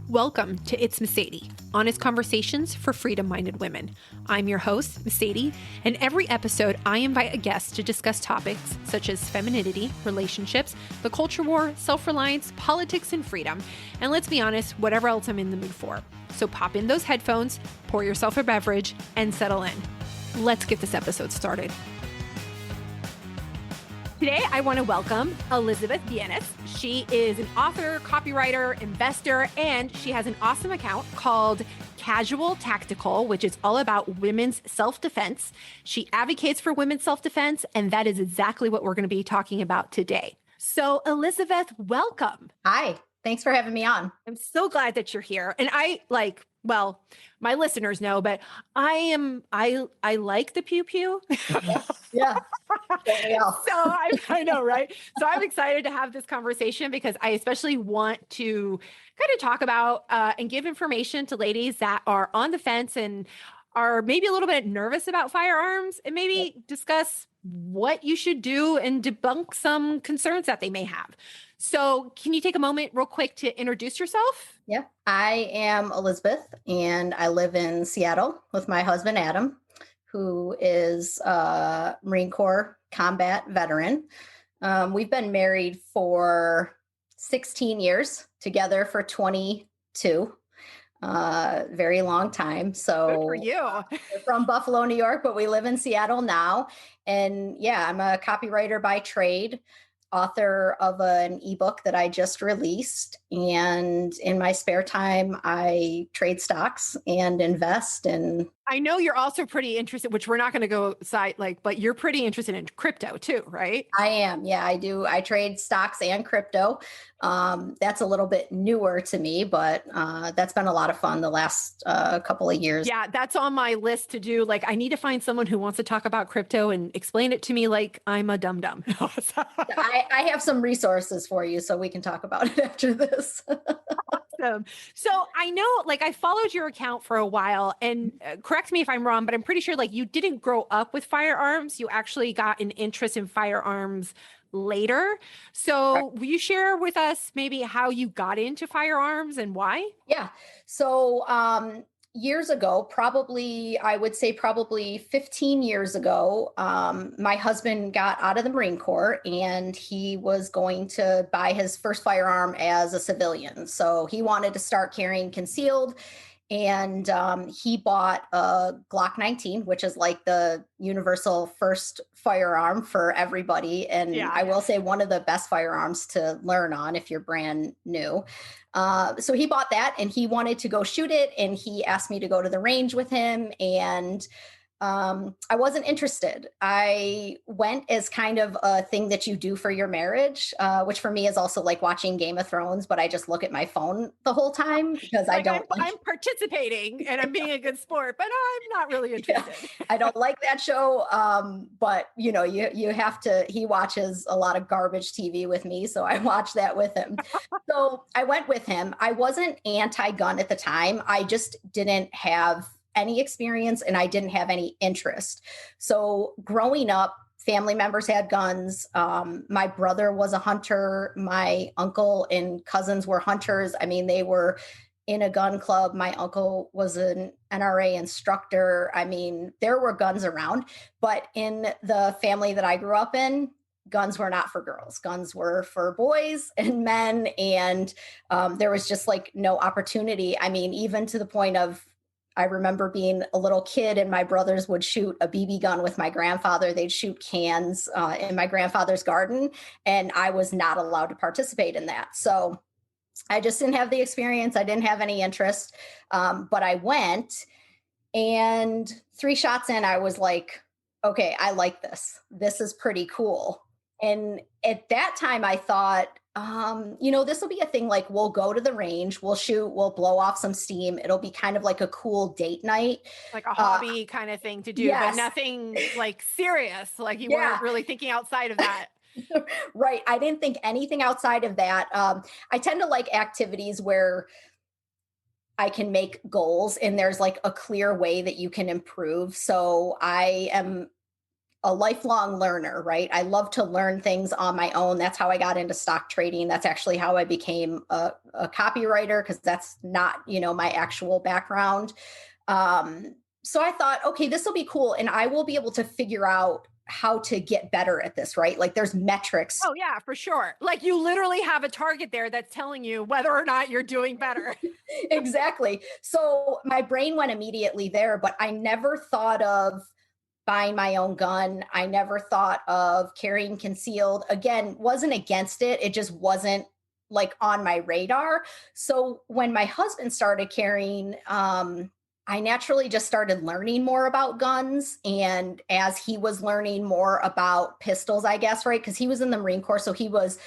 Welcome to It's Meseidy, honest conversations for freedom-minded women. I'm your host, Meseidy, and every episode I invite a guest to discuss topics such as femininity, relationships, the culture war, self-reliance, politics, and freedom. And let's be honest, whatever else I'm in the mood for. So pop in those headphones, pour yourself a beverage, and settle in. Let's get this episode started. Today, I want to welcome Elizabeth Bienas. She is an author, copywriter, investor, and she has an awesome account called Casual Tactical, which is all about women's self-defense. She advocates for women's self-defense, and that is exactly what we're going to be talking about today. So, Elizabeth, welcome. Hi, thanks for having me on. I'm so glad that you're here. And my listeners know, but I like the pew pew. Yeah. So I know, right? So I'm excited to have this conversation because I especially want to kind of talk about and give information to ladies that are on the fence and are maybe a little bit nervous about firearms, and maybe discuss what you should do and debunk some concerns that they may have. So can you take a moment real quick to introduce yourself? Yeah. I am Elizabeth, and I live in Seattle with my husband, Adam, who is a Marine Corps combat veteran. We've been married for 16 years, together for 22. Very long time. So good for you. We're from Buffalo, New York, but we live in Seattle now. And yeah, I'm a copywriter by trade, author of an ebook that I just released. And in my spare time, I trade stocks and invest. And I know you're also pretty interested, which we're not going to go but you're pretty interested in crypto too, right? I am. Yeah, I do. I trade stocks and crypto. That's a little bit newer to me, but that's been a lot of fun the last couple of years. Yeah, that's on my list to do. Like, I need to find someone who wants to talk about crypto and explain it to me like I'm a dum-dum. I have some resources for you, so we can talk about it after this. Awesome. So I know, I followed your account for a while, and correct me if I'm wrong, but I'm pretty sure you didn't grow up with firearms. You actually got an interest in firearms later. So will you share with us maybe how you got into firearms and why? Yeah. So years ago, I would say probably 15 years ago, my husband got out of the Marine Corps, and he was going to buy his first firearm as a civilian. So he wanted to start carrying concealed. And he bought a Glock 19, which is like the universal first firearm for everybody. And yeah. I will say one of the best firearms to learn on if you're brand new. So he bought that, and he wanted to go shoot it. And he asked me to go to the range with him. And I wasn't interested. I went as kind of a thing that you do for your marriage, which for me is also like watching Game of Thrones, but I just look at my phone the whole time because I'm participating and I'm being a good sport, but I'm not really interested. Yeah, I don't like that show. But you have to, he watches a lot of garbage TV with me. So I watch that with him. So I went with him. I wasn't anti-gun at the time. I just didn't have any experience, and I didn't have any interest. So growing up, family members had guns. My brother was a hunter. My uncle and cousins were hunters. I mean, they were in a gun club. My uncle was an NRA instructor. I mean, there were guns around, but in the family that I grew up in, guns were not for girls. Guns were for boys and men. And there was just no opportunity. I mean, even to the point of, I remember being a little kid and my brothers would shoot a BB gun with my grandfather. They'd shoot cans in my grandfather's garden, and I was not allowed to participate in that. So I just didn't have the experience. I didn't have any interest, but I went, and 3 shots in, I was like, okay, I like this. This is pretty cool. And at that time I thought, this will be a thing, we'll go to the range, we'll shoot, we'll blow off some steam. It'll be kind of like a cool date night. Like a hobby kind of thing to do, yes. But nothing serious. You weren't really thinking outside of that. Right. I didn't think anything outside of that. I tend to like activities where I can make goals and there's a clear way that you can improve. So I am a lifelong learner, right? I love to learn things on my own. That's how I got into stock trading. That's actually how I became a copywriter, because that's not, my actual background. So I thought, okay, this will be cool. And I will be able to figure out how to get better at this, right? Like there's metrics. Oh yeah, for sure. Like you literally have a target there that's telling you whether or not you're doing better. Exactly. So my brain went immediately there, but I never thought of buying my own gun. I never thought of carrying concealed. Again, wasn't against it. It just wasn't like on my radar. So when my husband started carrying, I naturally just started learning more about guns. And as he was learning more about pistols, I guess, right? Because he was in the Marine Corps. So he was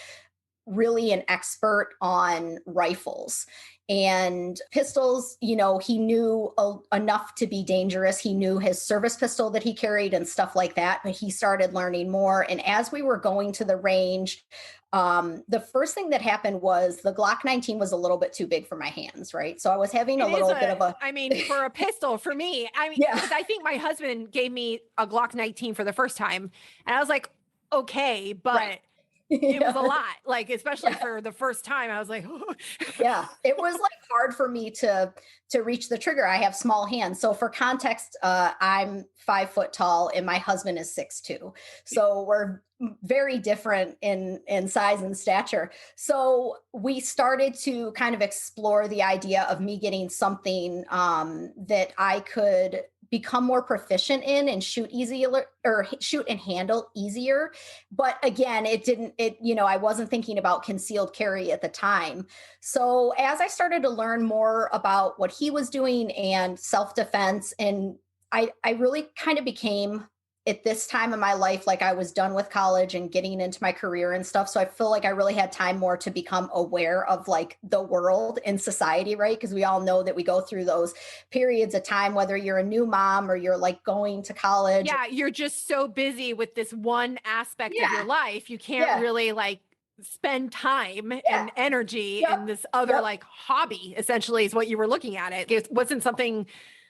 really an expert on rifles and pistols. He knew enough to be dangerous. He knew his service pistol that he carried and stuff like that, but he started learning more. And as we were going to the range, the first thing that happened was the Glock 19 was a little bit too big for my hands, right? So I was having a It is little bit of a, I mean, for a pistol, for me, I mean, yeah, because I think my husband gave me a Glock 19 for the first time, and I was like, okay, right. but it was a Yeah. lot, like especially Yeah. for the first time. I was like, Yeah, it was like hard for me to reach the trigger. I have small hands. So for context, I'm 5 foot tall and my husband is 6'2". So we're very different in size and stature. So we started to kind of explore the idea of me getting something that I could become more proficient in and shoot easier, or shoot and handle easier. But again, I wasn't thinking about concealed carry at the time. So as I started to learn more about what he was doing and self-defense, and I really kind of became, at this time in my life, like I was done with college and getting into my career and stuff. So I feel like I really had time more to become aware of like the world and society, right? Because we all know that we go through those periods of time, whether you're a new mom or you're like going to college. yeah, you're just so busy with this one aspect of your Yeah. life, you can't Yeah. really like spend time Yeah. and energy Yep. in this other Yep. like hobby, essentially, is what you were looking at. It wasn't something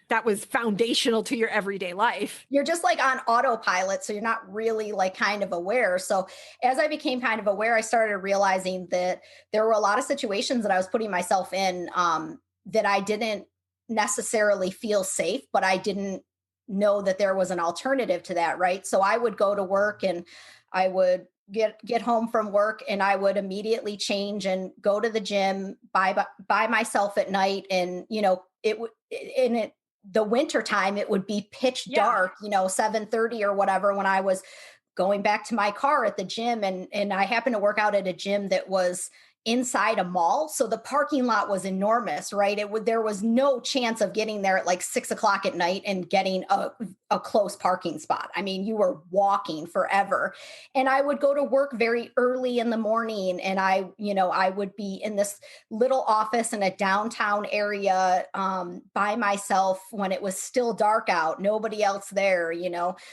that was foundational to your everyday life. You're just like on autopilot, so you're not really like kind of aware. So as I became kind of aware, I started realizing that there were a lot of situations that I was putting myself in, that I didn't necessarily feel safe, but I didn't know that there was an alternative to that, right? So I would go to work and I would get home from work and I would immediately change and go to the gym by myself at night. And it would in it the winter time, it would be pitch Yeah. dark, 7:30 or whatever, when I was going back to my car at the gym. And I happened to work out at a gym that was inside a mall. So the parking lot was enormous, right? There was no chance of getting there at like 6 o'clock at night and getting a close parking spot. I mean, you were walking forever. And I would go to work very early in the morning, and I would be in this little office in a downtown area, by myself when it was still dark out, nobody else there.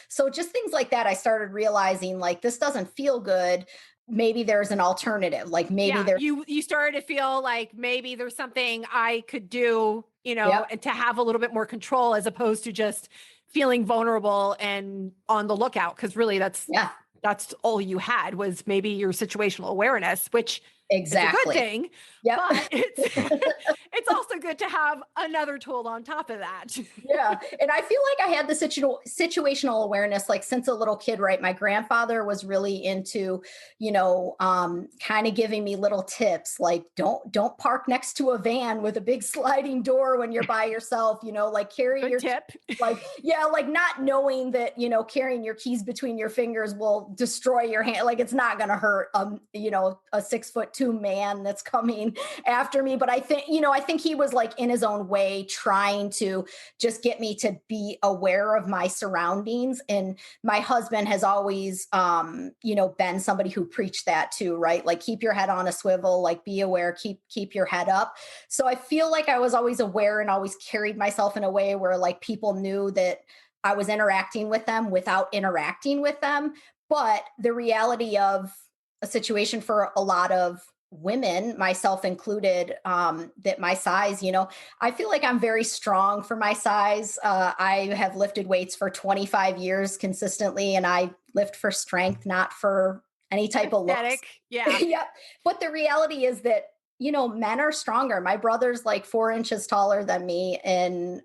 So just things like that, I started realizing like this doesn't feel good. Maybe there's an alternative. Like maybe Yeah, there's, you started to feel like maybe there's something I could do, yep, and to have a little bit more control, as opposed to just feeling vulnerable and on the lookout. Because really, yeah, that's all you had, was maybe your situational awareness, which is a good exactly. thing, Yep. but it's it's also good to have another tool on top of that. Yeah. And I feel like I had the situational awareness like since a little kid, right? My grandfather was really into, kind of giving me little tips like don't park next to a van with a big sliding door when you're by yourself, like carry Good your tip. like, yeah, like not knowing that, carrying your keys between your fingers will destroy your hand. Like it's not going to hurt, a 6'2" man that's coming after me. But I think he was like in his own way trying to just get me to be aware of my surroundings. And my husband has always, been somebody who preached that too, right? Like keep your head on a swivel, like be aware, keep your head up. So I feel like I was always aware and always carried myself in a way where like people knew that I was interacting with them without interacting with them. But the reality of a situation for a lot of women, myself included, that my size, I feel like I'm very strong for my size. I have lifted weights for 25 years consistently, and I lift for strength, not for any type of looks. Aesthetic. Yeah. Yeah. But the reality is that, men are stronger. My brother's like 4 inches taller than me. And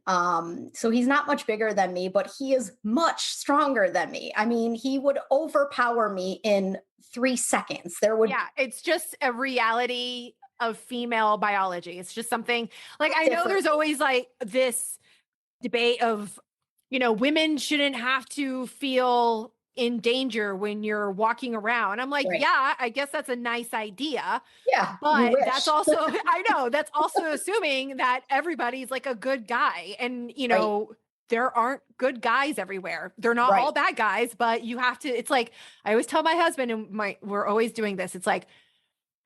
so he's not much bigger than me, but he is much stronger than me. I mean, he would overpower me in 3 seconds. There would Yeah. It's just a reality of female biology. It's just something like I know different. there's always like this debate of, women shouldn't have to feel in danger when you're walking around. I'm like, Right. yeah, I guess that's a nice idea. Yeah. You But that's wish. also, I know, that's also assuming that everybody's like a good guy. And, Right. there aren't good guys everywhere. They're not Right. all bad guys, but you have to, it's like, I always tell my husband, and we're always doing this. It's like,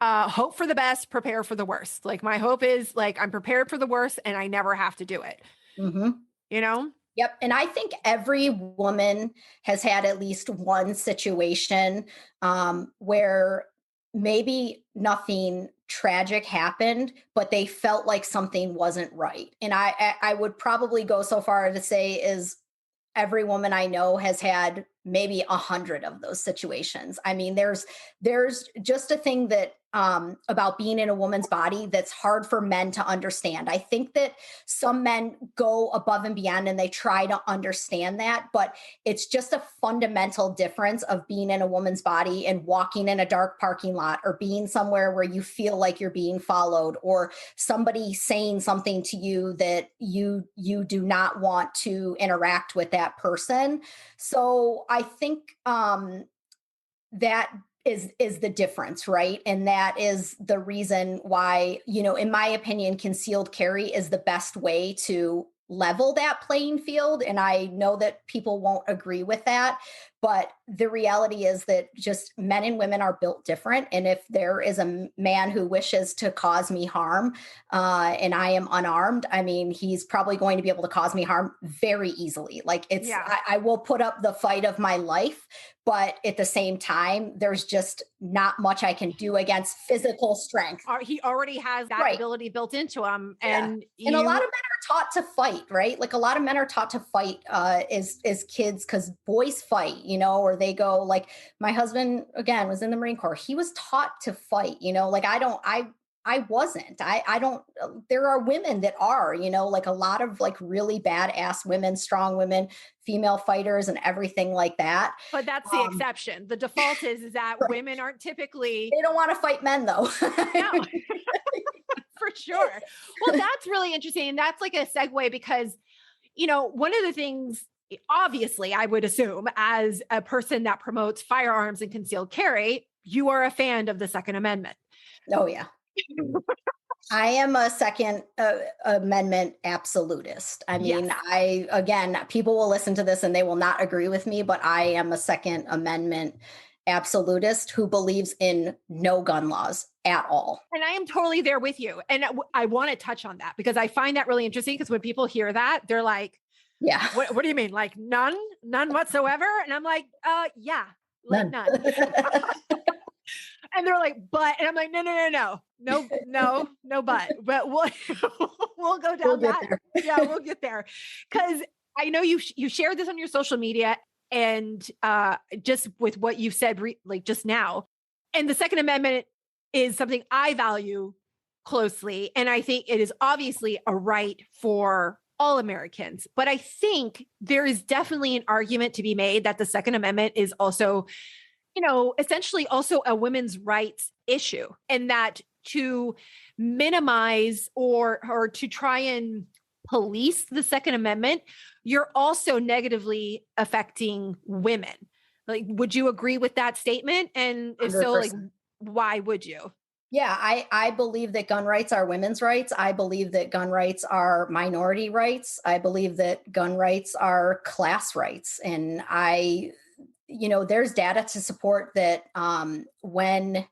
hope for the best, prepare for the worst. Like my hope is like, I'm prepared for the worst and I never have to do it, Hmm. you know? Yep. And I think every woman has had at least one situation where maybe nothing tragic happened, but they felt like something wasn't right. And I would probably go so far to say is every woman I know has had maybe 100 of those situations. I mean, there's just a thing that about being in a woman's body that's hard for men to understand. I think that some men go above and beyond and they try to understand that, but it's just a fundamental difference of being in a woman's body and walking in a dark parking lot or being somewhere where you feel like you're being followed or somebody saying something to you that you do not want to interact with that person. So I think that is the difference, right? And that is the reason why, in my opinion, concealed carry is the best way to level that playing field. And I know that people won't agree with that, but the reality is that just men and women are built different. And if there is a man who wishes to cause me harm, and I am unarmed, I mean, he's probably going to be able to cause me harm very easily. Like Yeah. I will put up the fight of my life, but at the same time, there's just not much I can do against physical strength. He already has that Right. ability built into him. Yeah. And And a lot of you, men are taught to fight, right? Like a lot of men are taught to fight as kids because boys fight, or they go like my husband again was in the Marine Corps. He was taught to fight, like I wasn't. I don't there are women that are, like a lot of like really badass women, strong women, female fighters and everything like that. but that's the Um, exception. The default is that right. women aren't typically, They don't want to fight men though. no, for sure. Well, that's really interesting. And that's like a segue because, one of the things, obviously, I would assume as a person that promotes firearms and concealed carry, you are a fan of the Second Amendment. Oh yeah. I am a Second Amendment absolutist. I Yes. mean, again, people will listen to this and they will not agree with me, but I am a Second Amendment absolutist who believes in no gun laws at all. And I am totally there with you. And I want to touch on that because I find that really interesting because when people hear that, they're like, Yeah. what do you mean? Like none whatsoever? And I'm like, yeah, like None. none. And they're like, but, and I'm like, no, but we'll, we'll go We'll down get that. there. Yeah, we'll get there. Cause I know you shared this on your social media and, just with what you said, like just now, and the Second Amendment is something I value closely. And I think it is obviously a right for all Americans. But I think there is definitely an argument to be made that the Second Amendment is also, essentially also a women's rights issue, and that to minimize or to try and police the Second Amendment, you're also negatively affecting women. Like, would you agree with that statement? And if so, like, 100%. why would you? Yeah, I believe that gun rights are women's rights. I believe that gun rights are minority rights. I believe that gun rights are class rights. And there's data to support that when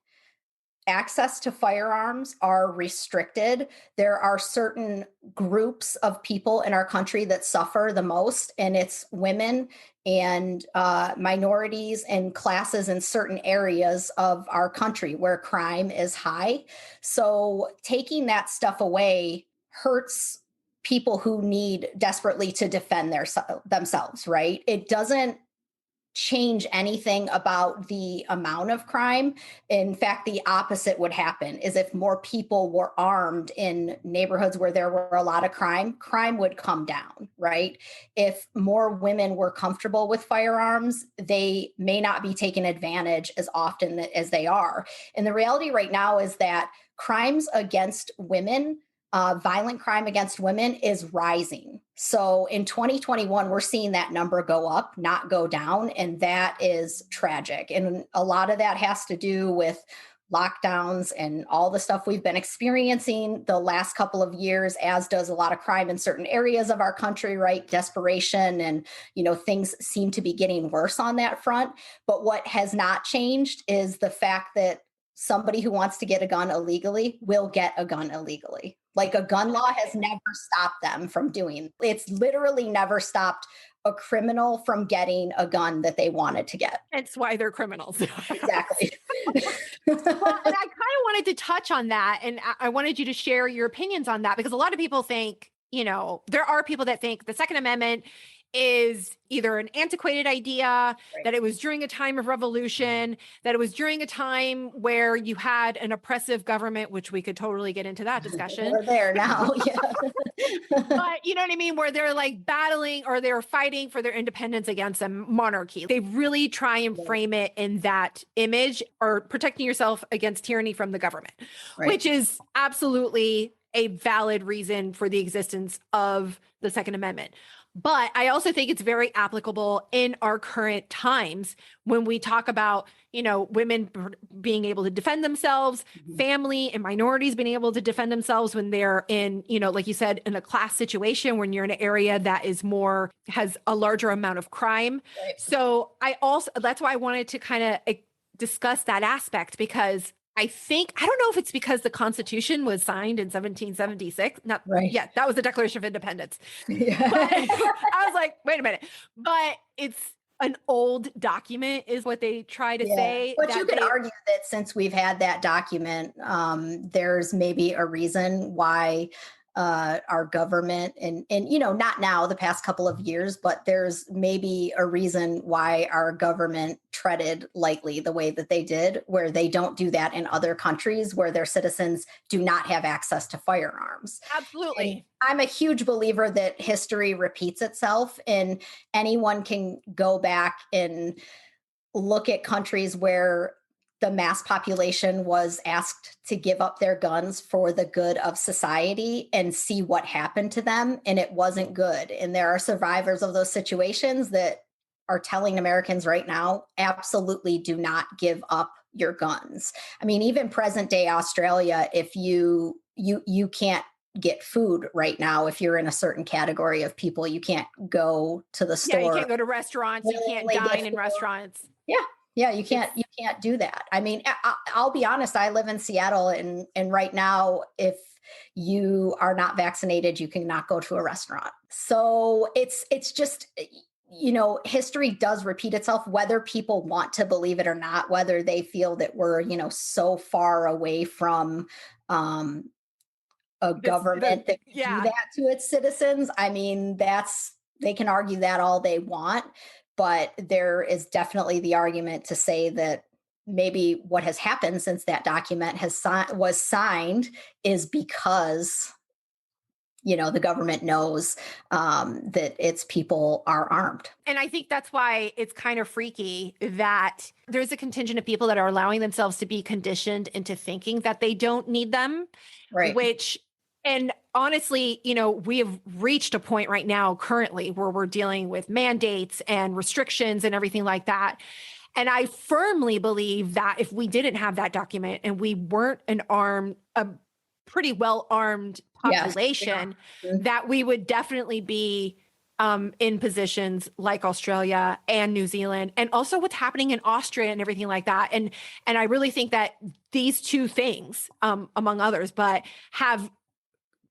access to firearms are restricted. There are certain groups of people in our country that suffer the most, and it's women and minorities and classes in certain areas of our country where crime is high. So taking that stuff away hurts people who need desperately to defend themselves, right? It doesn't change anything about the amount of crime. In fact, the opposite would happen is if more people were armed in neighborhoods where there were a lot of crime, crime would come down, right? If more women were comfortable with firearms, they may not be taken advantage as often as they are. And the reality right now is that crimes against women, violent crime against women is rising. So in 2021, we're seeing that number go up, not go down. And that is tragic. And a lot of that has to do with lockdowns and all the stuff we've been experiencing the last couple of years, as does a lot of crime in certain areas of our country, right? Desperation and, things seem to be getting worse on that front. But what has not changed is the fact that somebody who wants to get a gun illegally will get a gun illegally. Like a gun law has never stopped them from doing. It's literally never stopped a criminal from getting a gun that they wanted to get. That's why they're criminals. Exactly. Well, and I kind of wanted to touch on that, and I wanted you to share your opinions on that, because a lot of people think, there are people that think the Second Amendment is either an antiquated idea, Right. that it was during a time of revolution, that it was during a time where you had an oppressive government, which we could totally get into that discussion. We're there now. Yeah. But you know what I mean? Where they're like battling or they're fighting for their independence against a monarchy. They really try and frame it in that image, or protecting yourself against tyranny from the government, Right. which is absolutely a valid reason for the existence of the Second Amendment. But I also think it's very applicable in our current times when we talk about, women being able to defend themselves, family and minorities being able to defend themselves when they're in, like you said, in a class situation, when you're in an area that is has a larger amount of crime. Right. So that's why I wanted to kind of discuss that aspect, because I don't know if it's because the Constitution was signed in 1776. Right. Yeah, that was the Declaration of Independence. Yeah. But I was like, wait a minute. But it's an old document is what they try to say. But you could argue that since we've had that document, there's maybe a reason why our government and not now, the past couple of years, but there's maybe a reason why our government treaded lightly the way that they did, where they don't do that in other countries where their citizens do not have access to firearms. Absolutely. And I'm a huge believer that history repeats itself, and anyone can go back and look at countries where the mass population was asked to give up their guns for the good of society and see what happened to them. And it wasn't good. And there are survivors of those situations that are telling Americans right now, absolutely do not give up your guns. I mean, even present day Australia, if you can't get food right now, if you're in a certain category of people, you can't go to the store. Yeah, you can't go to restaurants. You can't dine in restaurants. Yeah, you can't do that. I mean, I'll be honest, I live in Seattle, and right now, if you are not vaccinated, you cannot go to a restaurant. So it's just, history does repeat itself, whether people want to believe it or not, whether they feel that we're, so far away from a government that can do that to its citizens. I mean, they can argue that all they want. But there is definitely the argument to say that maybe what has happened since that document was signed is because, the government knows that its people are armed. And I think that's why it's kind of freaky that there's a contingent of people that are allowing themselves to be conditioned into thinking that they don't need them, right? And honestly, we have reached a point right now currently where we're dealing with mandates and restrictions and everything like that. And I firmly believe that if we didn't have that document and we weren't a pretty well-armed population, Yes. that we would definitely be in positions like Australia and New Zealand, and also what's happening in Austria and everything like that. And I really think that these two things, among others, but have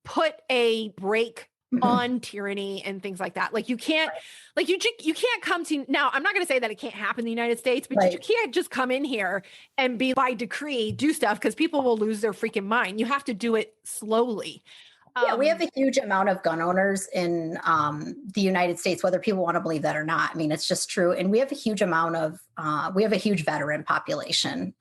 put a break Mhm. on tyranny and things like that. Like you can't, like you can't come to now. I'm not going to say that it can't happen in the United States, but you Right. can't just come in here and be by decree do stuff because people will lose their freaking mind. You have to do it slowly. Yeah, we have Um, a huge amount of gun owners in the United States, whether people want to believe that or not. I mean, it's just true. And we have a huge amount of, we have a huge veteran population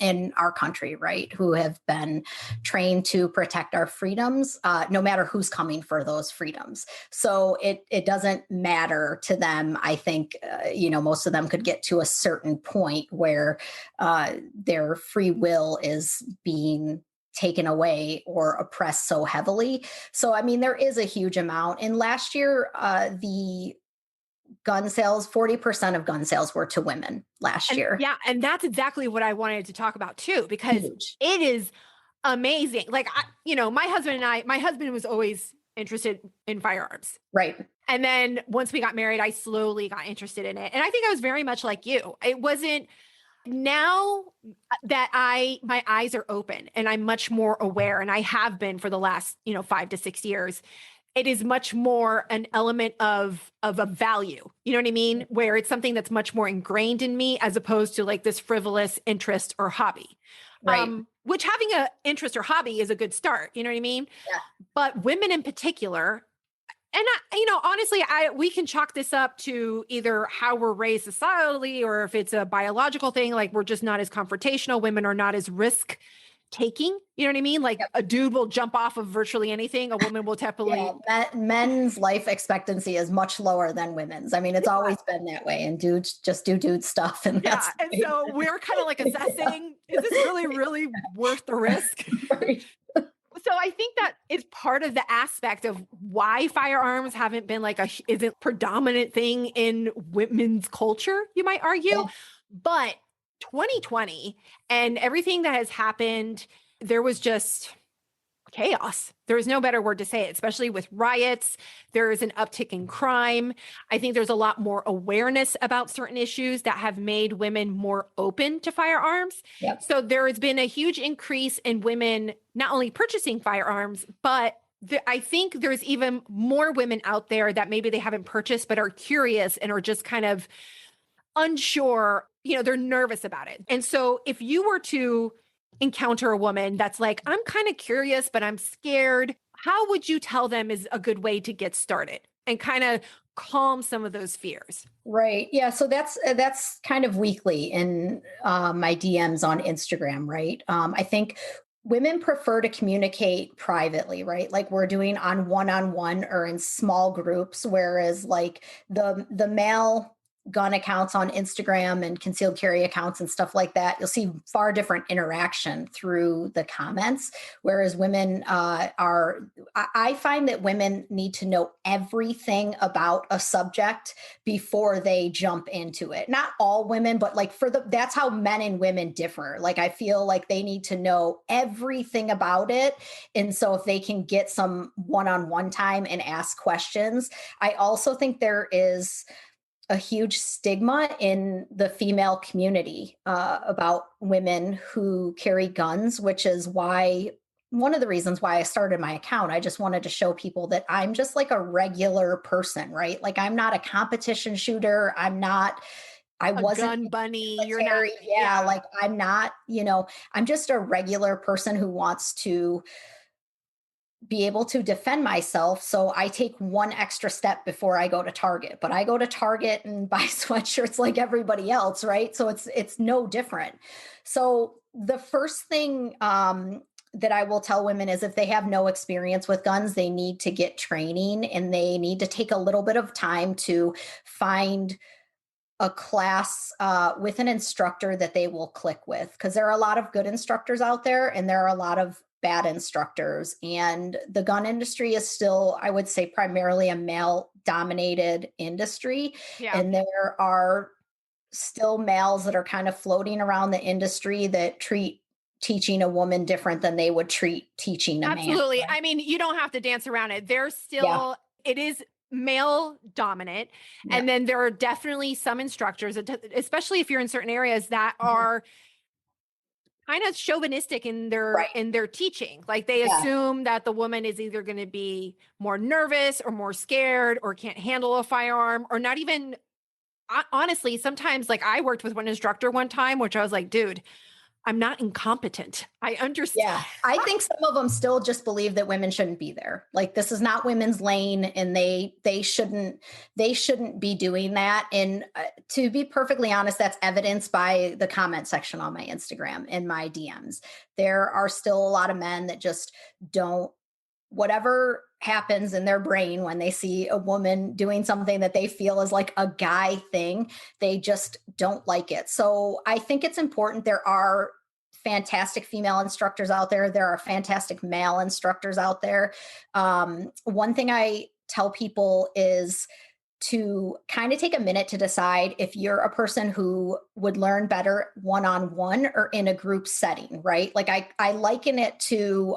in our country, right, who have been trained to protect our freedoms, no matter who's coming for those freedoms. So it doesn't matter to them. I think, most of them could get to a certain point where their free will is being taken away or oppressed so heavily. So, I mean, there is a huge amount. And last year, the gun sales, 40% of gun sales were to women last and year. yeah, and that's exactly what I wanted to talk about too, because Huge. it is amazing. Like my husband was always interested in firearms. Right. And then once we got married, I slowly got interested in it. And I think I was very much like you. It wasn't now that my eyes are open and I'm much more aware, and I have been for the last, 5 to 6 years. It is much more an element of a value. You know what I mean? Where it's something that's much more ingrained in me as opposed to like this frivolous interest or hobby. Right. Which having a interest or hobby is a good start. You know what I mean? Yeah. But women in particular, and honestly, we can chalk this up to either how we're raised societally or if it's a biological thing. Like we're just not as confrontational. Women are not as risk taking. You know what I mean? Like Yep. a dude will jump off of virtually anything. A woman will Yeah. definitely. Men's life expectancy is much lower than women's. I mean, it's always been that way. And dudes just do dude stuff. And Yeah. that's And so we're kind of like assessing, is this really, really worth the risk? right. So I think that is part of the aspect of why firearms haven't been like isn't predominant thing in women's culture, you might argue. Yeah. But 2020 and everything that has happened, there was just chaos. There is no better word to say it, especially with riots. There is an uptick in crime. I think there's a lot more awareness about certain issues that have made women more open to firearms. Yep. So there has been a huge increase in women not only purchasing firearms, but I think there's even more women out there that maybe they haven't purchased, but are curious and are just kind of unsure. They're nervous about it. And so if you were to encounter a woman that's like, I'm kind of curious, but I'm scared, how would you tell them is a good way to get started and kind of calm some of those fears? Right. Yeah. So that's kind of weekly in my DMs on Instagram. Right. I think women prefer to communicate privately, right? Like we're doing on one or in small groups, whereas like the male gun accounts on Instagram and concealed carry accounts and stuff like that, you'll see far different interaction through the comments. Whereas women I find that women need to know everything about a subject before they jump into it. Not all women, but like that's how men and women differ. Like I feel like they need to know everything about it. And so if they can get some one-on-one time and ask questions, I also think there is a huge stigma in the female community about women who carry guns, which is why one of the reasons why I started my account. I just wanted to show people that I'm just like a regular person, right? Like I'm not a competition shooter. I A wasn't gun bunny, you're not, military. Yeah, yeah. like I'm not, I'm just a regular person who wants to be able to defend myself. So I take one extra step before I go to Target, but I go to Target and buy sweatshirts like everybody else, right? So it's no different. So the first thing that I will tell women is if they have no experience with guns, they need to get training and they need to take a little bit of time to find a class with an instructor that they will click with, because there are a lot of good instructors out there and there are a lot of bad instructors. And the gun industry is still, I would say, primarily a male dominated industry. Yeah. And there are still males that are kind of floating around the industry that treat teaching a woman different than they would treat teaching a man. Absolutely. I mean, you don't have to dance around it. There's Yeah. still, it is male dominant. Yeah. And then there are definitely some instructors, especially if you're in certain areas, that Mhm. are kind of chauvinistic in their Right. teaching. Like they Yeah. assume that the woman is either going to be more nervous or more scared or can't handle a firearm or not even honestly. Sometimes, like, I worked with one instructor one time, which I was like, dude, I'm not incompetent. I understand. Yeah. I think some of them still just believe that women shouldn't be there. Like this is not women's lane and they shouldn't be doing that. And to be perfectly honest, that's evidenced by the comment section on my Instagram and my DMs. There are still a lot of men that just don't, whatever happens in their brain when they see a woman doing something that they feel is like a guy thing, they just don't like it. So I think it's important. There are fantastic female instructors out there. There are fantastic male instructors out there. One thing I tell people is to kind of take a minute to decide if you're a person who would learn better one-on-one or in a group setting, right? Like I liken it to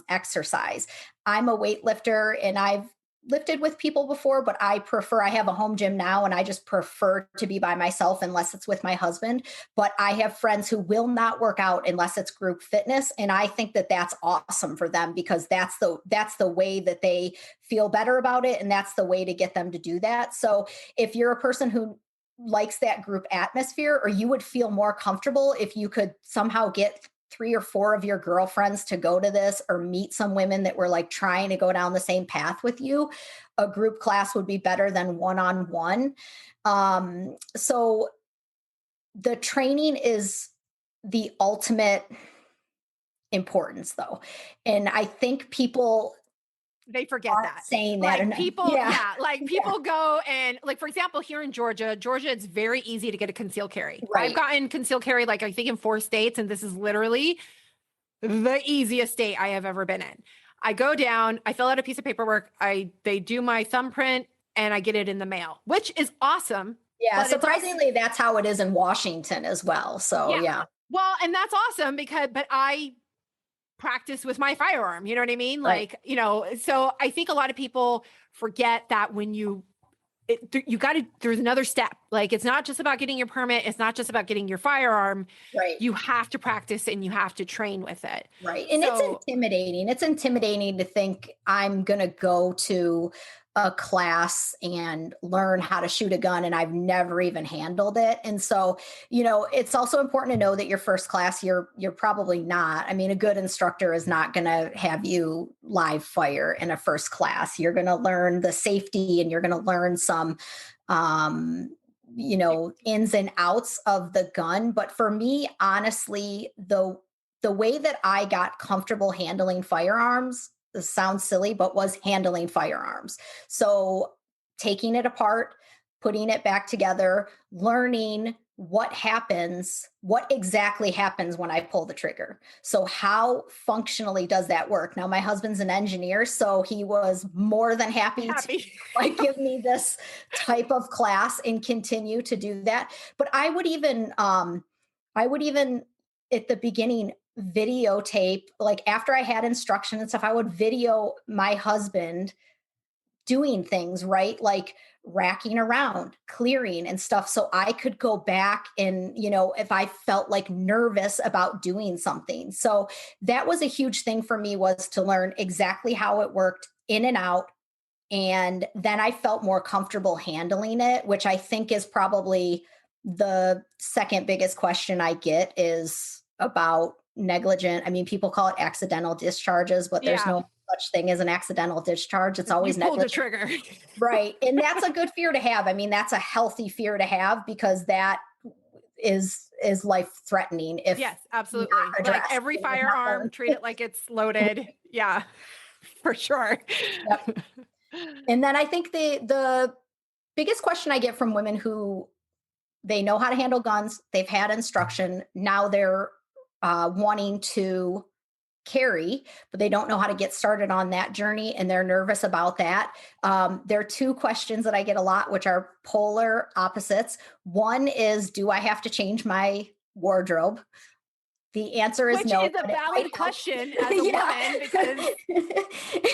exercise. I'm a weightlifter and I've lifted with people before, but I have a home gym now and I just prefer to be by myself unless it's with my husband. But I have friends who will not work out unless it's group fitness. And I think that that's awesome for them because that's the way that they feel better about it. And that's the way to get them to do that. So if you're a person who likes that group atmosphere, or you would feel more comfortable if you could somehow get 3 or 4 of your girlfriends to go to this or meet some women that were like trying to go down the same path with you, a group class would be better than one-on-one. So the training is the ultimate importance though. And I think people They forget aren't that. saying that Like enough. people, Yeah. yeah, like Yeah. people go and, like, for example, here in Georgia, it's very easy to get a conceal carry. I've Right. gotten conceal carry, like, I think in 4 states, and this is literally the easiest state I have ever been in. I go down, I fill out a piece of paperwork, they do my thumbprint, and I get it in the mail, which is awesome. Yeah. But it's also, Surprisingly, that's how it is in Washington as well. So yeah. yeah. Well, and that's awesome because, but I practice with my firearm. You know what I mean? Right. Like, so I think a lot of people forget that when you got to, there's another step. Like, it's not just about getting your permit. It's not just about getting your firearm. Right. You have to practice and you have to train with it. Right. And it's So intimidating. It's intimidating to think I'm going to go to a class and learn how to shoot a gun and I've never even handled it. And so, it's also important to know that your first class you're probably not. I mean, a good instructor is not going to have you live fire in a first class. You're going to learn the safety and you're going to learn some ins and outs of the gun. But for me, honestly, the way that I got comfortable handling firearms, this sounds silly, but was handling firearms. So taking it apart, putting it back together, learning what exactly happens when I pull the trigger. So how functionally does that work? Now my husband's an engineer, so he was more than happy to happy. like give me this type of class and continue to do that. But I would even at the beginning videotape, like after I had instruction and stuff, I would video my husband doing things, right? Like racking around, clearing and stuff. So I could go back and, if I felt like nervous about doing something. So that was a huge thing for me, was to learn exactly how it worked in and out. And then I felt more comfortable handling it, which I think is probably the second biggest question I get is about negligent. I mean, people call it accidental discharges, but there's Yeah. no such thing as an accidental discharge. It's You always pulled the negligent. trigger. Right. And that's a good fear to have. I mean, that's a healthy fear to have because that is life threatening if Yes, not absolutely. Like addressed. every and not firearm, learned. treat it like it's loaded. Yeah, for sure. Yep. And then I think the biggest question I get from women who they know how to handle guns, they've had instruction, now they're wanting to carry, but they don't know how to get started on that journey and they're nervous about that. There are 2 questions that I get a lot, which are polar opposites. One is, do I have to change my wardrobe? The answer is Which no, is a but it might valid help. question as a woman because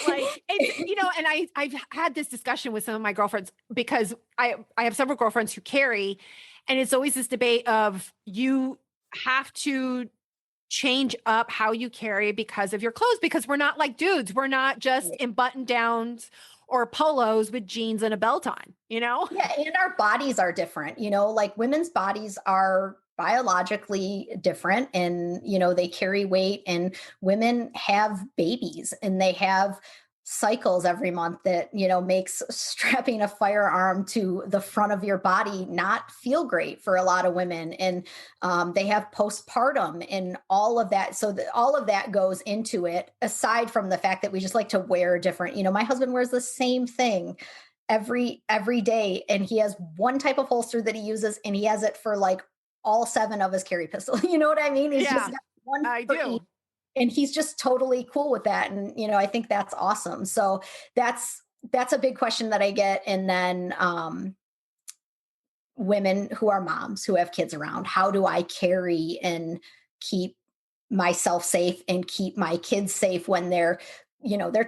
like it's, and I've had this discussion with some of my girlfriends because I have several girlfriends who carry, and it's always this debate of you have to change up how you carry because of your clothes, because we're not like dudes. We're not just Right. in button downs or polos with jeans and a belt on, you know? Yeah, and our bodies are different, like women's bodies are biologically different, and they carry weight, and women have babies and they have cycles every month that makes strapping a firearm to the front of your body not feel great for a lot of women, and they have postpartum and all of that, so all of that goes into it, aside from the fact that we just like to wear different. My husband wears the same thing every day, and he has one type of holster that he uses, and he has it for like all seven of his carry pistols. You know what I mean? He's just Yeah, got one I for each, do. and he's just totally cool with that, and I think that's awesome. So that's a big question that I get. And then women who are moms who have kids around, how do I carry and keep myself safe and keep my kids safe when they're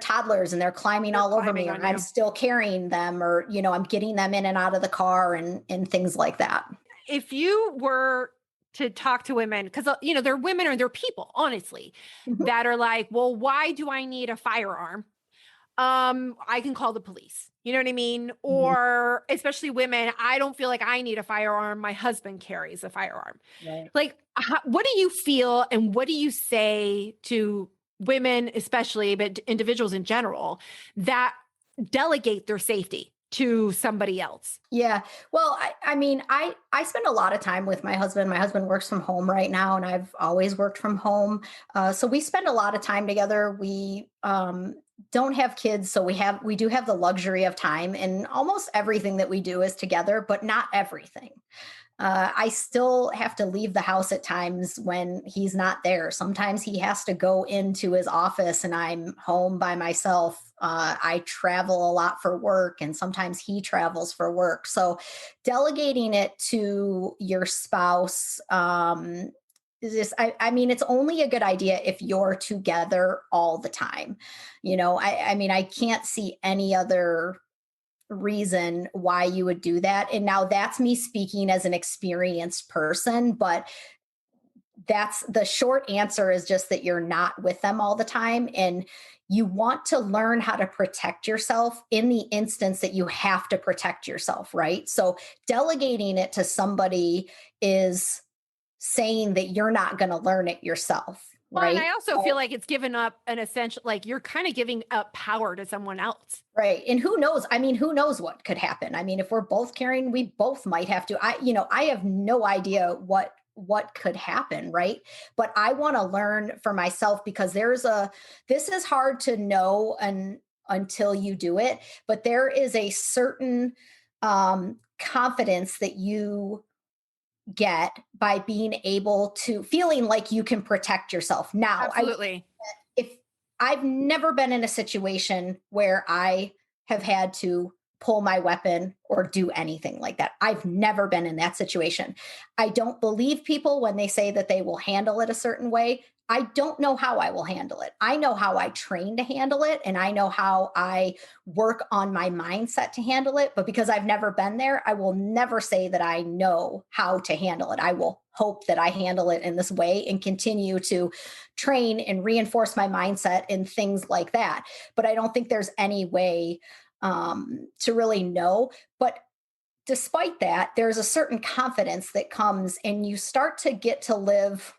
toddlers and they're climbing They're all over me, climbing or on I'm you. still carrying them, or I'm getting them in and out of the car, and things like that. If you were to talk to women, because they're women or they're people, honestly, Mhm. that are like, well, why do I need a firearm? I can call the police. You know what I mean? Mhm. Or especially women, I don't feel like I need a firearm. My husband carries a firearm. Right. Like, what do you feel and what do you say to women, especially, but individuals in general, that delegate their safety to somebody else? Yeah. Well, I mean, I spend a lot of time with my husband. My husband works from home right now, and I've always worked from home. So we spend a lot of time together. We don't have kids, so we do have the luxury of time, and almost everything that we do is together, but not everything. I still have to leave the house at times when he's not there. Sometimes he has to go into his office and I'm home by myself. I travel a lot for work, and sometimes he travels for work. So delegating it to your spouse, is just, I mean, it's only a good idea if you're together all the time. I mean, I can't see any other reason why you would do that. And now that's me speaking as an experienced person, but that's the short answer, is just that you're not with them all the time, and you want to learn how to protect yourself in the instance that you have to protect yourself, right? So delegating it to somebody is saying that you're not going to learn it yourself, Well, and right? I also feel So like it's given up an essential, like you're kind of giving up power to someone else. right. And who knows? I mean, who knows what could happen? I mean, if we're both carrying, we both might have to. I have no idea what could happen, right? But I want to learn for myself, because this is hard to know until you do it, but there is a certain confidence that you get by being able to feeling like you can protect yourself. Now, I Absolutely. if I've never been in a situation where I have had to pull my weapon or do anything like that. I've never been in that situation. I don't believe people when they say that they will handle it a certain way. I don't know how I will handle it. I know how I train to handle it, and I know how I work on my mindset to handle it. But because I've never been there, I will never say that I know how to handle it. I will hope that I handle it in this way and continue to train and reinforce my mindset and things like that. But I don't think there's any way to really know. But despite that, there's a certain confidence that comes, and you start to get to live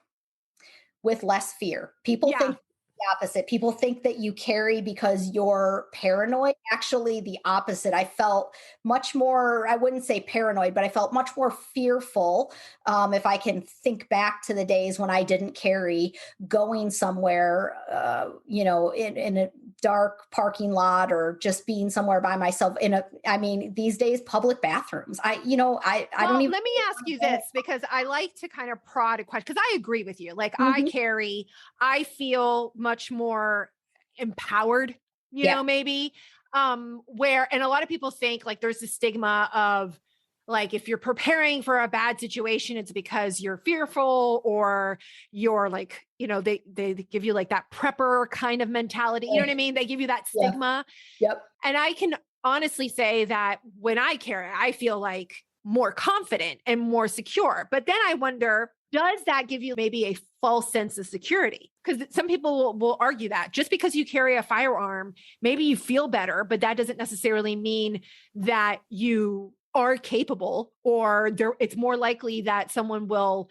with less fear. People Yeah. think the opposite. People think that you carry because you're paranoid. Actually, the opposite. I felt much more, I wouldn't say paranoid, but I felt much more fearful. If I can think back to the days when I didn't carry, going somewhere, in a dark parking lot, or just being somewhere by myself I mean, these days, public bathrooms. I don't Well, even let me ask you this because I like to kind of prod a question because I agree with you. Like Mhm. I feel much more empowered, Yeah. maybe. Where and a lot of people think like there's the stigma of Like if you're preparing for a bad situation, it's because you're fearful or you're like, they give you like that prepper kind of mentality. You know what I Right. mean? They give you that Yeah. stigma. Yep. And I can honestly say that when I carry, I feel like more confident and more secure. But then I wonder, does that give you maybe a false sense of security? Because some people will argue that just because you carry a firearm, maybe you feel better, but that doesn't necessarily mean that you are capable, or it's more likely that someone will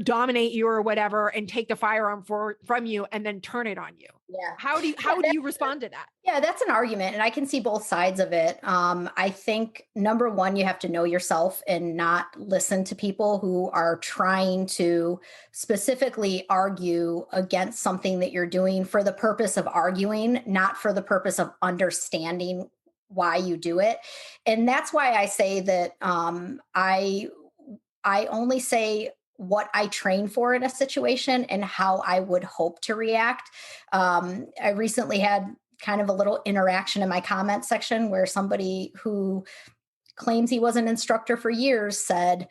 dominate you or whatever and take the firearm from you and then turn it on you. Yeah. How do you respond to that? Yeah, that's an argument, and I can see both sides of it. I think number one, you have to know yourself and not listen to people who are trying to specifically argue against something that you're doing for the purpose of arguing, not for the purpose of understanding why you do it. And that's why I say that I only say what I train for in a situation and how I would hope to react. I recently had kind of a little interaction in my comment section where somebody who claims he was an instructor for years said,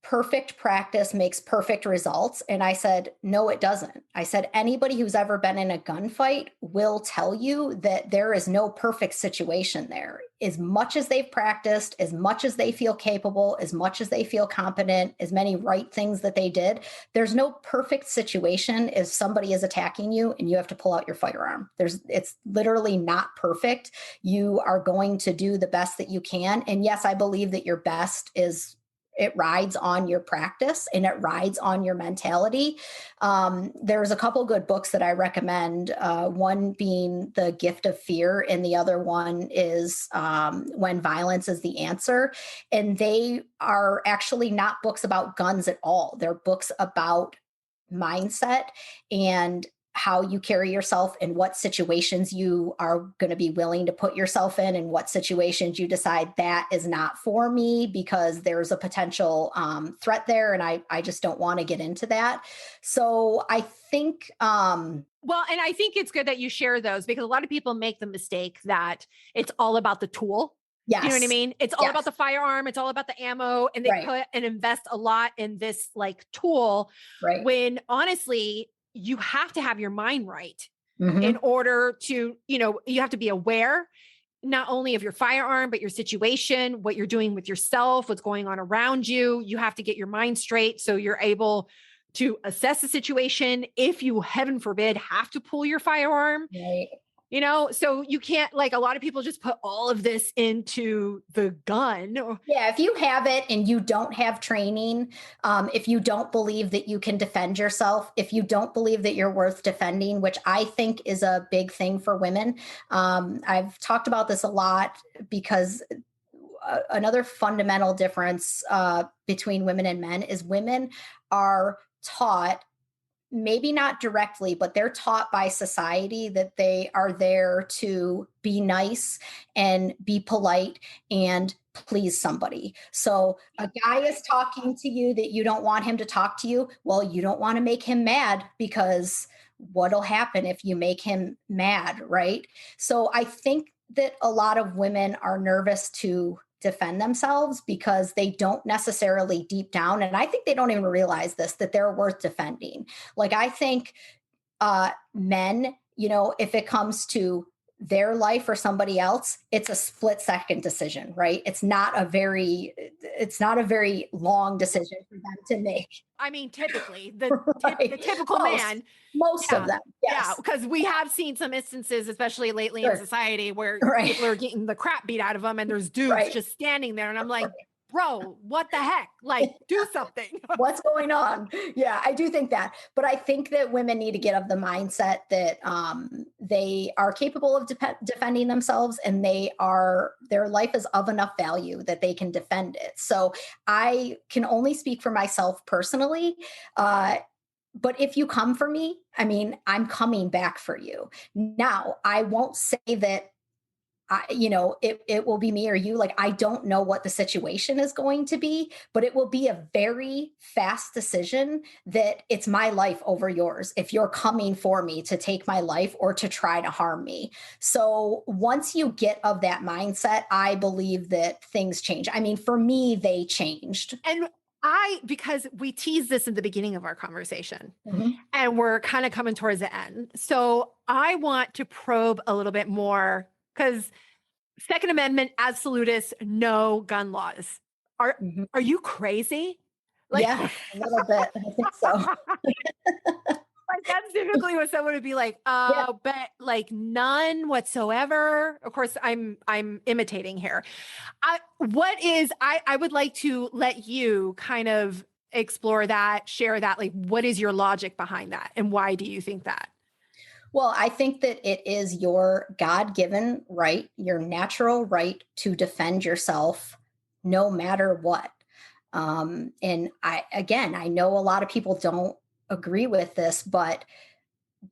perfect practice makes perfect results. And I said, no, it doesn't. I said, anybody who's ever been in a gunfight will tell you that there is no perfect situation there. As much as they've practiced, as much as they feel capable, as much as they feel competent, as many right things that they did, there's no perfect situation if somebody is attacking you and you have to pull out your firearm. It's literally not perfect. You are going to do the best that you can. And yes, I believe that your best it rides on your practice and it rides on your mentality. There's a couple good books that I recommend, one being The Gift of Fear, and the other one is When Violence is the Answer. And they are actually not books about guns at all. They're books about mindset and how you carry yourself and what situations you are going to be willing to put yourself in and what situations you decide that is not for me because there's a potential threat there and I just don't want to get into that. So I think Well, and I think it's good that you share those because a lot of people make the mistake that it's all about the tool. Do you know what I yes, mean? It's all about yes, the firearm, it's all about the ammo, and they right, put and invest a lot in this like tool right, when honestly, you have to have your mind right in hmm, order to, you have to be aware not only of your firearm, but your situation, what you're doing with yourself, what's going on around you. You have to get your mind straight so you're able to assess the situation. If you, heaven forbid, have to pull your firearm, right. so you can't, like, a lot of people just put all of this into the gun. Yeah, if you have it and you don't have training, if you don't believe that you can defend yourself, if you don't believe that you're worth defending, which I think is a big thing for women, I've talked about this a lot because another fundamental difference between women and men is women are taught, maybe not directly, but they're taught by society that they are there to be nice and be polite and please somebody. So a guy is talking to you that you don't want him to talk to you. Well, you don't want to make him mad because what'll happen if you make him mad, right? So I think that a lot of women are nervous to defend themselves because they don't necessarily deep down, and I think they don't even realize this, that they're worth defending. Like I think men, if it comes to their life or somebody else, it's a split second decision, right? It's not a very long decision for them to make. I mean, typically the Right. typical Most man. most of Yeah. them. Yeah, Yes. because we have seen some instances, especially lately in Sure. society, where Right. people are getting the crap beat out of them and there's dudes Right. just standing there. And I'm like, bro, what the heck? Like, do something. What's going on? Yeah, I do think that. But I think that women need to get of the mindset that they are capable of defending themselves and their life is of enough value that they can defend it. So I can only speak for myself personally. But if you come for me, I mean, I'm coming back for you. Now, I won't say that it will be me or you. Like, I don't know what the situation is going to be, but it will be a very fast decision that it's my life over yours if you're coming for me to take my life or to try to harm me. So once you get of that mindset, I believe that things change. I mean, for me, they changed. And because we teased this in the beginning of our conversation Mhm. and we're kind of coming towards the end. So I want to probe a little bit more because Second Amendment absolutists, no gun laws. Are Mhm. are you crazy? Like, Yeah, a little bit. I think so. like that's typically what someone would be like, Yeah. but like none whatsoever. Of course, I'm imitating here. I would like to let you kind of explore that, share that. Like, what is your logic behind that? And why do you think that? Well, I think that it is your God given right, your natural right to defend yourself no matter what. And I know a lot of people don't agree with this, but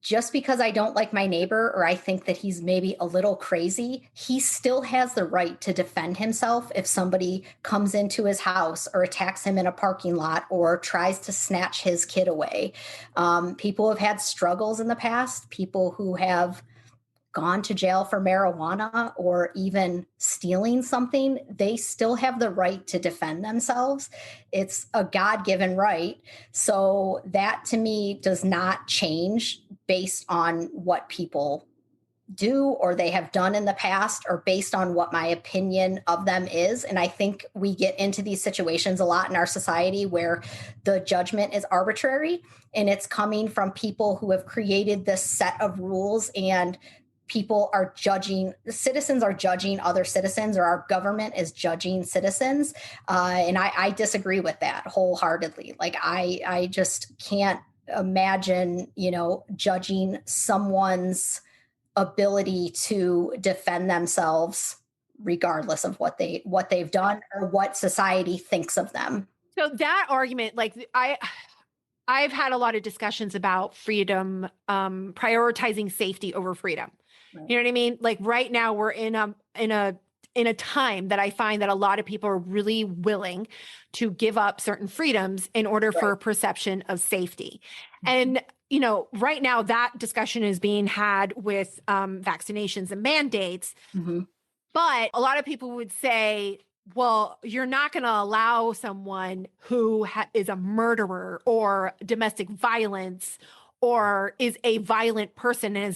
just because I don't like my neighbor or I think that he's maybe a little crazy, he still has the right to defend himself if somebody comes into his house or attacks him in a parking lot or tries to snatch his kid away. People have had struggles in the past, people who have gone to jail for marijuana or even stealing something, they still have the right to defend themselves. It's a God given right. So that to me does not change based on what people do or they have done in the past or based on what my opinion of them is. And I think we get into these situations a lot in our society where the judgment is arbitrary and it's coming from people who have created this set of rules, and people are judging, citizens are judging other citizens, or our government is judging citizens. And I disagree with that wholeheartedly. Like, I just can't imagine, judging someone's ability to defend themselves regardless of what they've done or what society thinks of them. So that argument, like I've had a lot of discussions about freedom, prioritizing safety over freedom. Right. You know what I mean? Like right now we're in a time that I find that a lot of people are really willing to give up certain freedoms in order for Right. a perception of safety. And right now that discussion is being had with vaccinations and mandates. Mhm. But a lot of people would say, well, you're not going to allow someone who is a murderer or domestic violence or is a violent person and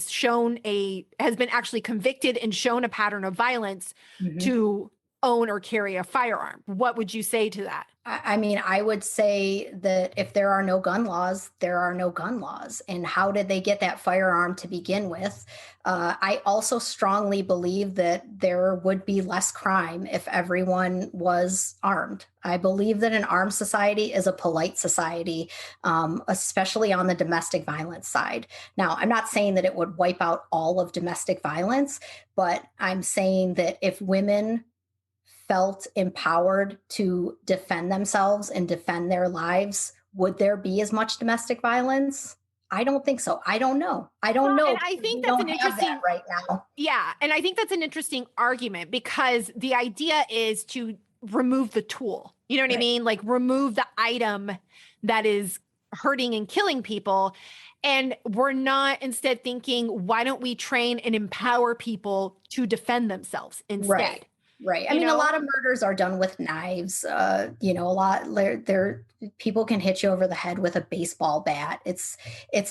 has been actually convicted and shown a pattern of violence Mhm. to own or carry a firearm. What would you say to that? I mean, I would say that if there are no gun laws, there are no gun laws. And how did they get that firearm to begin with? I also strongly believe that there would be less crime if everyone was armed. I believe that an armed society is a polite society, especially on the domestic violence side. Now, I'm not saying that it would wipe out all of domestic violence, but I'm saying that if women felt empowered to defend themselves and defend their lives, would there be as much domestic violence? I don't think so. I don't know. I don't Well, and know I because think we that's don't an have that interesting, right now. yeah. And I think that's an interesting argument because the idea is to remove the tool. You know what I Right. mean? Like remove the item that is hurting and killing people. And we're not instead thinking, why don't we train and empower people to defend themselves Right. instead? Right. I You mean, a know, lot of murders are done with knives. A lot there people can hit you over the head with a baseball bat. It's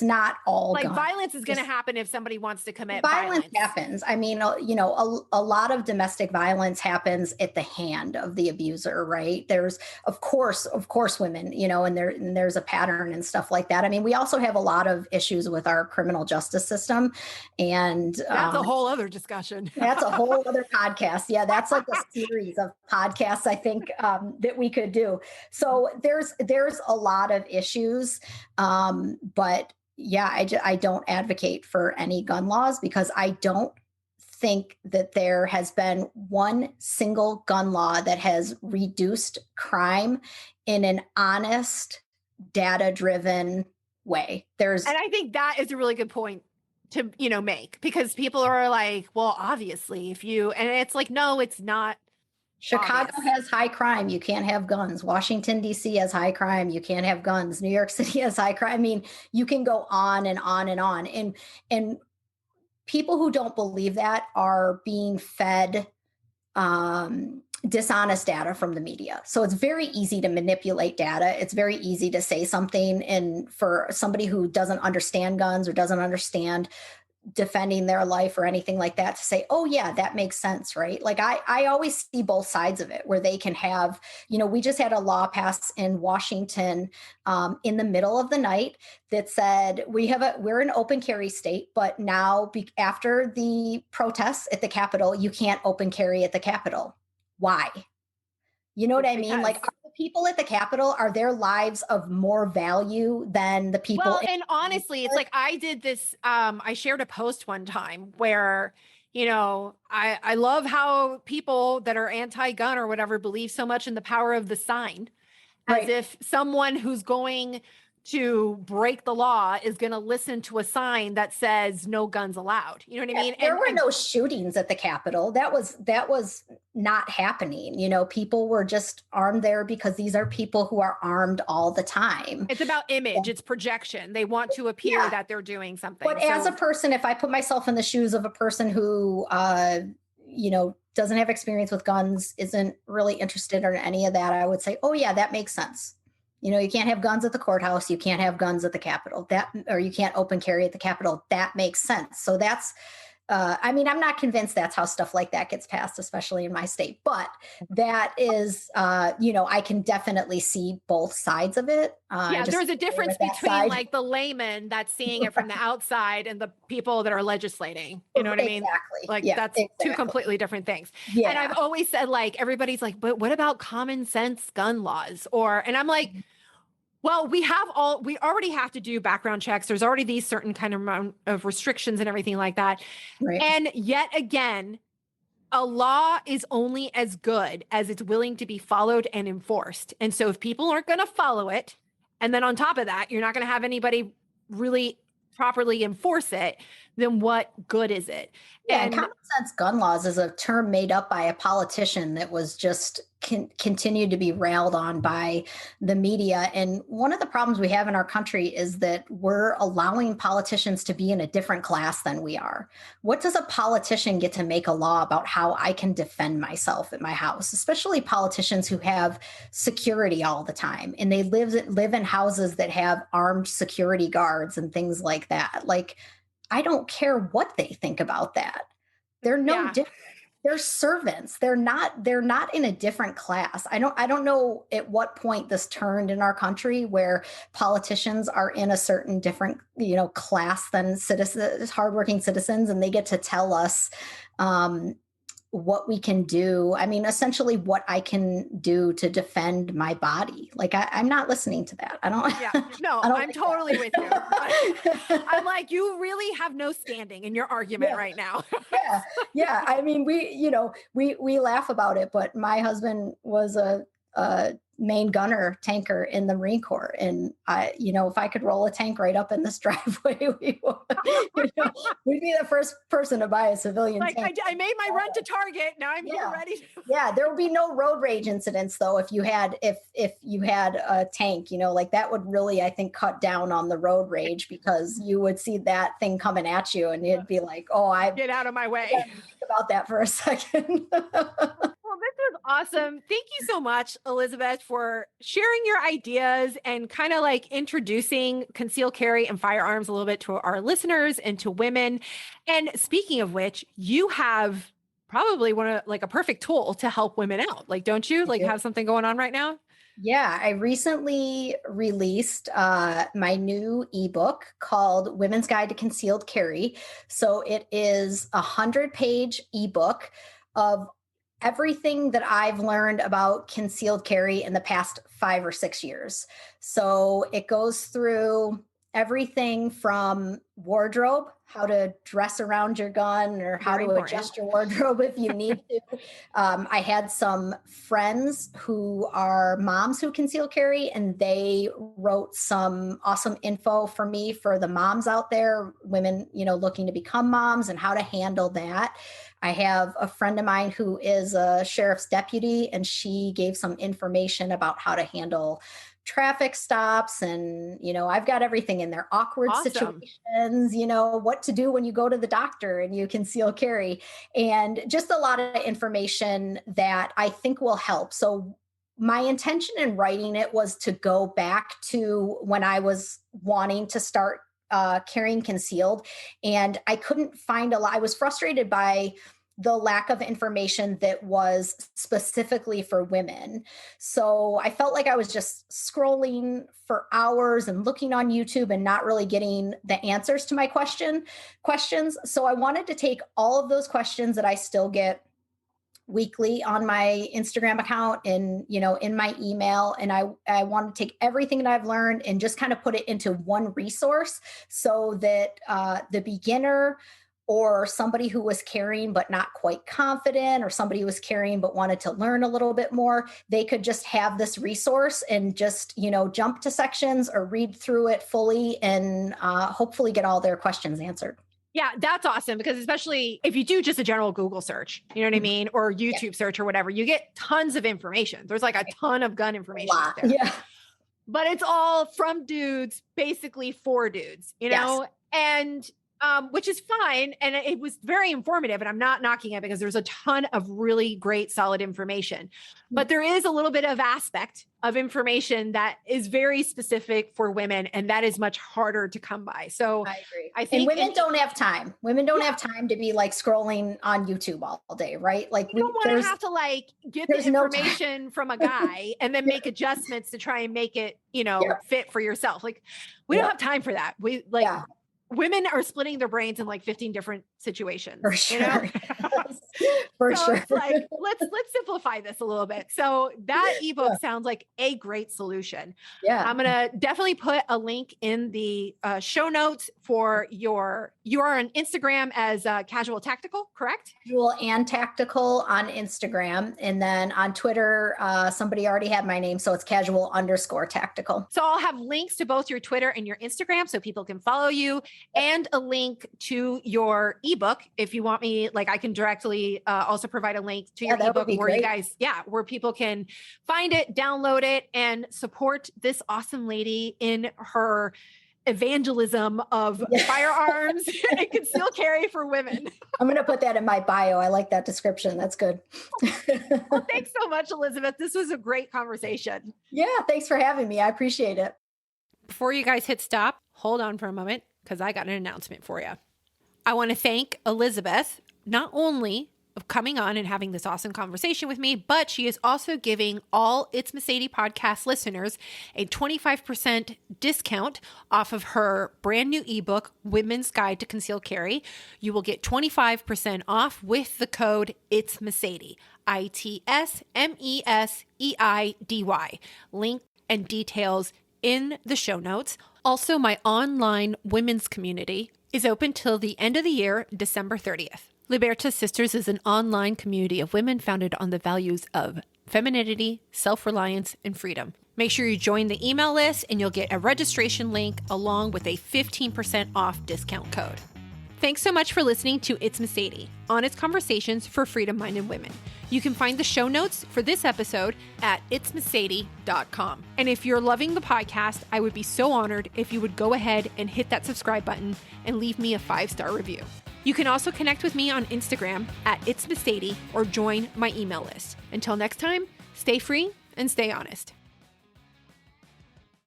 not all like guns. violence is going to Just happen if somebody wants to commit violence violence. happens. I mean, a lot of domestic violence happens at the hand of the abuser, right? There's, of course, women, and there's a pattern and stuff like that. I mean, we also have a lot of issues with our criminal justice system, and That's a whole other discussion. that's a whole other podcast. Yeah, that's like a series of podcasts I think that we could do. So there's a lot of issues, but yeah, I don't advocate for any gun laws because I don't think that there has been one single gun law that has reduced crime in an honest, data driven way. There's And I think that is a really good point. to, make, because people are like, well, obviously and it's like, no, it's not Chicago obvious. has high crime. You can't have guns. Washington, D.C. has high crime. You can't have guns. New York City has high crime. I mean, you can go on and on and on. And people who don't believe that are being fed dishonest data from the media. So it's very easy to manipulate data. It's very easy to say something. And for somebody who doesn't understand guns or doesn't understand defending their life or anything like that, to say, oh yeah, that makes sense, right? Like I always see both sides of it, where they can have, we just had a law pass in Washington in the middle of the night that said we're an open carry state, but now after the protests at the Capitol, you can't open carry at the Capitol. Why? You know what I mean? Like, are the people at the Capitol, are their lives of more value than the people? Well, and honestly, it's like I did this. I shared a post one time where, I love how people that are anti-gun or whatever believe so much in the power of the sign, as if someone who's going to break the law is going to listen to a sign that says no guns allowed. You know what I mean? There were no shootings at the Capitol. That was not happening. People were just armed there because these are people who are armed all the time. It's about image. It's projection. They want to appear that they're doing something. But as a person, if I put myself in the shoes of a person who, doesn't have experience with guns, isn't really interested in any of that, I would say, oh yeah, that makes sense. You can't have guns at the courthouse. You can't have guns at the Capitol. Or you can't open carry at the Capitol. That makes sense. So that's, I'm not convinced that's how stuff like that gets passed, especially in my state. But that is, I can definitely see both sides of it. There's a difference between like the layman that's seeing it from the outside and the people that are legislating. You know what I mean? Exactly. Like that's two completely different things. Yeah. And I've always said, like, everybody's like, but what about common sense gun laws? And I'm like, well, we already have to do background checks. There's already these certain kind of amount of restrictions and everything like that. Right. And yet again, a law is only as good as it's willing to be followed and enforced. And so if people aren't going to follow it, and then on top of that, you're not going to have anybody really properly enforce it, then what good is it? Yeah, and common sense gun laws is a term made up by a politician that was just continued to be railed on by the media. And one of the problems we have in our country is that we're allowing politicians to be in a different class than we are. What does a politician get to make a law about how I can defend myself at my house, especially politicians who have security all the time and they live in houses that have armed security guards and things like that? Like, I don't care what they think about that. They're different. They're servants. They're not in a different class. I don't know at what point this turned in our country where politicians are in a certain different, class than citizens, hardworking citizens, and they get to tell us what we can do. I mean, essentially what I can do to defend my body. Like I'm not listening to that. I don't. Yeah, no, I'm totally with you. I'm like, you really have no standing in your argument right now. Yeah. I mean, we laugh about it, but my husband was a main gunner tanker in the Marine Corps. And if I could roll a tank right up in this driveway, we'd be the first person to buy a civilian tank. I made my run to Target. Now I'm here ready. Yeah. There would be no road rage incidents though. If you had a tank, like that would really, I think, cut down on the road rage, because you would see that thing coming at you and you'd be like, oh, get out of my way. Think about that for a second. Well, this is awesome. Thank you so much, Elizabeth, for sharing your ideas and kind of like introducing concealed carry and firearms a little bit to our listeners and to women. And speaking of which, you have probably a perfect tool to help women out. Like, don't you have something going on right now? Yeah, I recently released my new ebook called Women's Guide to Concealed Carry. So it is a 100-page ebook of everything that I've learned about concealed carry in the past 5 or 6 years. So it goes through everything from wardrobe how to dress around your gun or how Very to important. adjust your wardrobe if you need to. I had some friends who are moms who conceal carry, and they wrote some awesome info for me for the moms out there, women, looking to become moms and how to handle that. I have a friend of mine who is a sheriff's deputy, and she gave some information about how to handle traffic stops. And, I've got everything in there. Awkward Awesome. situations, what to do when you go to the doctor and you conceal carry, and just a lot of information that I think will help. So my intention in writing it was to go back to when I was wanting to start carrying concealed, and I couldn't find a lot. I was frustrated by the lack of information that was specifically for women. So I felt like I was just scrolling for hours and looking on YouTube and not really getting the answers to my questions. So I wanted to take all of those questions that I still get weekly on my Instagram account and, in my email. And I want to take everything that I've learned and just kind of put it into one resource so that the beginner or somebody who was carrying but not quite confident, or somebody who was carrying but wanted to learn a little bit more, they could just have this resource and just, jump to sections or read through it fully and hopefully get all their questions answered. Yeah, that's awesome, because especially if you do just a general Google search, you know what I mean? Or YouTube search or whatever, you get tons of information. There's like a ton of gun information out there. Yeah. But it's all from dudes, basically for dudes, and which is fine. And it was very informative, and I'm not knocking it because there's a ton of really great, solid information. But there is a little bit of aspect of information that is very specific for women, and that is much harder to come by. So I agree. I think women don't have time. Women don't have time to be like scrolling on YouTube all day, right? Like you don't want to have to like get the information from a guy and then make adjustments to try and make it, fit for yourself. Like we don't have time for that. Women are splitting their brains in like 15 different situations. For sure. For so sure. It's like, let's simplify this a little bit. So that ebook sounds like a great solution. Yeah. I'm going to definitely put a link in the show notes for you are on Instagram as Casual Tactical, correct? Casual and Tactical on Instagram. And then on Twitter, somebody already had my name. So it's casual_tactical. So I'll have links to both your Twitter and your Instagram so people can follow you, and a link to your ebook. If you want me, like I can directly also provide a link to your ebook where you guys, where people can find it, download it, and support this awesome lady in her evangelism of firearms and conceal carry for women. I'm going to put that in my bio. I like that description. That's good. Well, thanks so much, Elizabeth. This was a great conversation. Yeah. Thanks for having me. I appreciate it. Before you guys hit stop, hold on for a moment, because I got an announcement for you. I want to thank Elizabeth, not only of coming on and having this awesome conversation with me, but she is also giving all It's Meseidy podcast listeners a 25% discount off of her brand new ebook, Women's Guide to Conceal Carry. You will get 25% off with the code It's Meseidy, ITSMESEIDY. Link and details in the show notes. Also, my online women's community is open till the end of the year, December 30th. Libertas Sisters is an online community of women founded on the values of femininity, self-reliance, and freedom. Make sure you join the email list and you'll get a registration link along with a 15% off discount code. Thanks so much for listening to It's Meseidy, honest conversations for freedom-minded women. You can find the show notes for this episode at itsmeseidy.com. And if you're loving the podcast, I would be so honored if you would go ahead and hit that subscribe button and leave me a 5-star review. You can also connect with me on Instagram at itsmeseidy or join my email list. Until next time, stay free and stay honest.